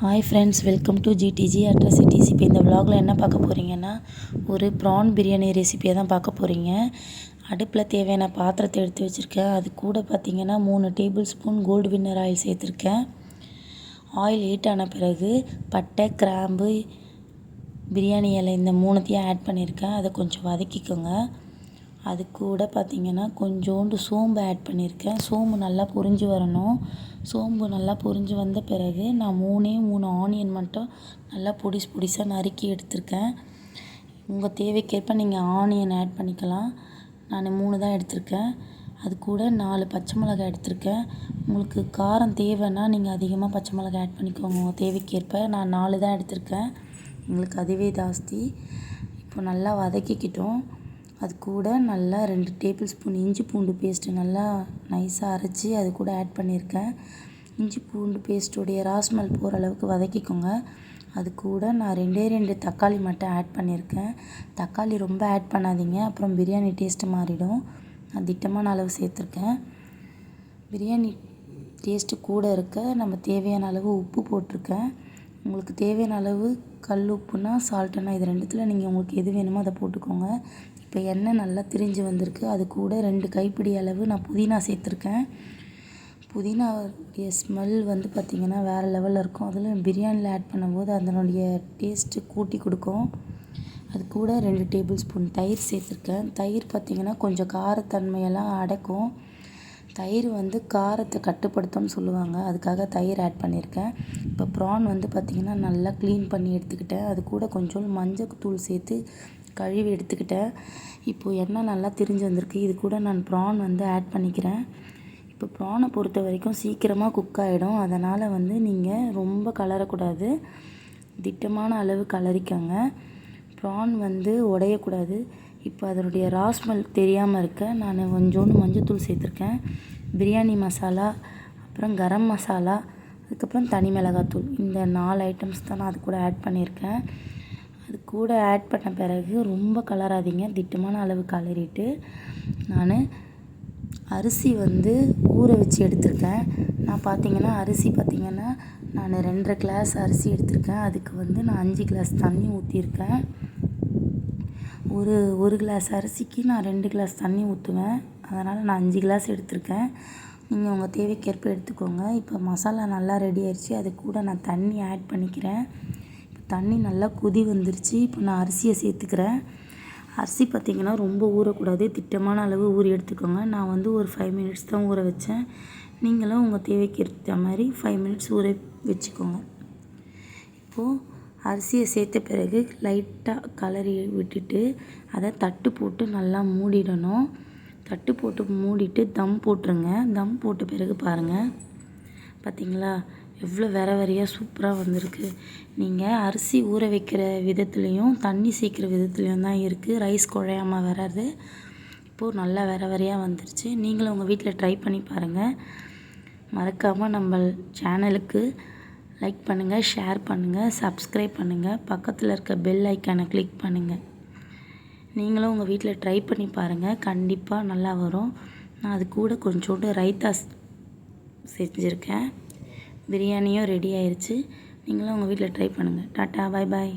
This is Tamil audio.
Hi friends, welcome to GTG atrocities. இப்போ இந்த vlogல என்ன பார்க்க போகிறீங்கன்னா, ஒரு ப்ரான் பிரியாணி ரெசிபியை தான் பார்க்க போகிறீங்க. அடுப்பில் தேவையான பாத்திரத்தை எடுத்து வச்சுருக்கேன். அது கூட பார்த்திங்கன்னா 3 tablespoon Gold Winner oil சேர்த்துருக்கேன். ஆயில் ஹீட் ஆன பிறகு பட்டை, கிராம்பு, பிரியாணி இலை இந்த 3த்தையும் ஆட் பண்ணியிருக்கேன். அதை கொஞ்சம் வதக்கிக்கோங்க. அது கூட பார்த்திங்கன்னா கொஞ்சோண்டு சோம்பு ஆட் பண்ணியிருக்கேன். சோம்பு நல்லா பொரிஞ்சு வரணும். சோம்பு நல்லா பொரிஞ்சு வந்த பிறகு நான் 3 ஆனியன் மட்டும் நல்லா பொடிசாக நறுக்கி எடுத்திருக்கேன். உங்கள் தேவைக்கேற்ப நீங்கள் ஆனியன் ஆட் பண்ணிக்கலாம். நான் 3 தான் எடுத்திருக்கேன். அது கூட 4 பச்சை மிளகாய் எடுத்திருக்கேன். உங்களுக்கு காரம் தேவைன்னா நீங்கள் அதிகமாக பச்சை மிளகாய் ஆட் பண்ணிக்கோங்க உங்கள் தேவைக்கேற்ப. நான் 4 தான் எடுத்திருக்கேன், எங்களுக்கு அதுவே ஜாஸ்தி. இப்போ நல்லா வதக்கிக்கிட்டோம். அது கூட நல்லா 2 டேபிள் ஸ்பூன் இஞ்சி பூண்டு பேஸ்ட்டு நல்லா நைஸாக அரைச்சி அது கூட ஆட் பண்ணியிருக்கேன். இஞ்சி பூண்டு பேஸ்ட்டுடைய ராஸ்மெல் போகிற அளவுக்கு வதக்கிக்கோங்க. அது கூட நான் 2 தக்காளி மட்டும் ஆட் பண்ணியிருக்கேன். தக்காளி ரொம்ப ஆட் பண்ணாதீங்க, அப்புறம் பிரியாணி டேஸ்ட்டு மாறிடும். நான் திட்டமான அளவு சேர்த்துருக்கேன். பிரியாணி டேஸ்ட்டு கூட இருக்க நம்ம தேவையான அளவு உப்பு போட்டிருக்கேன். உங்களுக்கு தேவையான அளவு கல் உப்புனா சால்ட்டுனா இது 2த்தில் நீங்கள் உங்களுக்கு எது வேணுமோ அதை போட்டுக்கோங்க. இப்போ எண்ணெய் நல்லா திரிஞ்சு வந்திருக்கு. அது கூட 2 கைப்பிடி அளவு நான் புதினா சேர்த்துருக்கேன். புதினாவுடைய ஸ்மெல் பார்த்திங்கன்னா வேறு லெவலில் இருக்கும். அதில் பிரியாணியில் ஆட் பண்ணும்போது அதனுடைய டேஸ்ட்டு கூட்டி கொடுக்கும். அது கூட 2 டேபிள் ஸ்பூன் தயிர் சேர்த்துருக்கேன். தயிர் பார்த்திங்கன்னா கொஞ்சம் காரத்தன்மையெல்லாம் அடக்கும். தயிர் காரத்தை கட்டுப்படுத்தும்னு சொல்லுவாங்க, அதுக்காக தயிர் ஆட் பண்ணியிருக்கேன். இப்போ ப்ரான் பார்த்திங்கன்னா நல்லா க்ளீன் பண்ணி எடுத்துக்கிட்டேன். அது கூட கொஞ்சம் மஞ்சள் தூள் சேர்த்து கழுவி எடுத்துக்கிட்டேன். இப்போது எண்ணெய் நல்லா திரிஞ்சு வந்திருக்கு. இது கூட நான் ப்ரான் ஆட் பண்ணிக்கிறேன். இப்போ ப்ரானை பொறுத்த வரைக்கும் சீக்கிரமாக குக் ஆகிடும். அதனால் நீங்கள் ரொம்ப கலரக்கூடாது, திட்டமான அளவு கலரிக்கோங்க. ப்ரான் உடையக்கூடாது. இப்போ அதனுடைய ராஸ்மெல் தெரியாமல் இருக்க நான் கொஞ்சோண்டு மஞ்சத்தூள் சேர்த்துருக்கேன். பிரியாணி மசாலா, அப்புறம் கரம் மசாலா, அதுக்கப்புறம் தனி மிளகாத்தூள், இந்த 4 ஐட்டம்ஸ் தான் நான் அது கூட ஆட் பண்ணியிருக்கேன். அது கூட ஆட் பண்ண பிறகு ரொம்ப கலராதீங்க, திட்டமான அளவு கலரிட்டு நான் அரிசி ஊற வச்சு எடுத்திருக்கேன். நான் அரிசி பார்த்திங்கன்னா நான் 2.5 கிளாஸ் அரிசி எடுத்திருக்கேன். அதுக்கு நான் 5 கிளாஸ் தண்ணி ஊற்றிருக்கேன். ஒரு கிளாஸ் அரிசிக்கு நான் 2 கிளாஸ் தண்ணி ஊற்றுவேன். அதனால் நான் 5 கிளாஸ் எடுத்திருக்கேன். நீங்கள் உங்கள் தேவைக்கேற்ப எடுத்துக்கோங்க. இப்போ மசாலா நல்லா ரெடி ஆயிடுச்சு. அது கூட நான் தண்ணி ஆட் பண்ணிக்கிறேன். இப்போ தண்ணி நல்லா கொதி வந்துருச்சு. இப்போ நான் அரிசியை சேர்த்துக்கிறேன். அரிசி பார்த்திங்கன்னா ரொம்ப ஊறக்கூடாது, திட்டமான அளவு ஊறி எடுத்துக்கோங்க. நான் ஒரு 5 மினிட்ஸ் தான் ஊற வச்சேன். நீங்களும் உங்கள் தேவைக்கு ஏற்ற மாதிரி 5 மினிட்ஸ் ஊற வச்சுக்கோங்க. இப்போது அரிசியை சேர்த்த பிறகு லைட்டாக கலரி விட்டுட்டு அதை தட்டு போட்டு நல்லா மூடிடணும். தட்டு போட்டு மூடிட்டு தம் போட்டுருங்க. தம் போட்ட பிறகு பாருங்கள், பார்த்திங்களா எவ்வளோ வெரையாக சூப்பராக வந்திருக்கு. நீங்கள் அரிசி ஊற வைக்கிற விதத்துலேயும் தண்ணி சேர்க்குற விதத்துலேயும் தான் இருக்குது ரைஸ் குழையாமல் வராது. இப்போது நல்லா வெரையாக வந்துருச்சு. நீங்களும் உங்கள் வீட்டில் ட்ரை பண்ணி பாருங்கள். மறக்காமல் நம்ம சேனலுக்கு லைக் பண்ணுங்கள், ஷேர் பண்ணுங்கள், சப்ஸ்கிரைப் பண்ணுங்கள், பக்கத்தில் இருக்க பெல் ஐக்கானை கிளிக் பண்ணுங்கள். நீங்களும் உங்கள் வீட்டில் ட்ரை பண்ணி பாருங்கள், கண்டிப்பாக நல்லா வரும். நான் அது கூட கொஞ்சோண்டு ரைத்தா செஞ்சுருக்கேன். பிரியாணியும் ரெடி ஆயிடுச்சு. நீங்களும் உங்கள் வீட்டில் ட்ரை பண்ணுங்கள். டாட்டா, பாய் பாய்.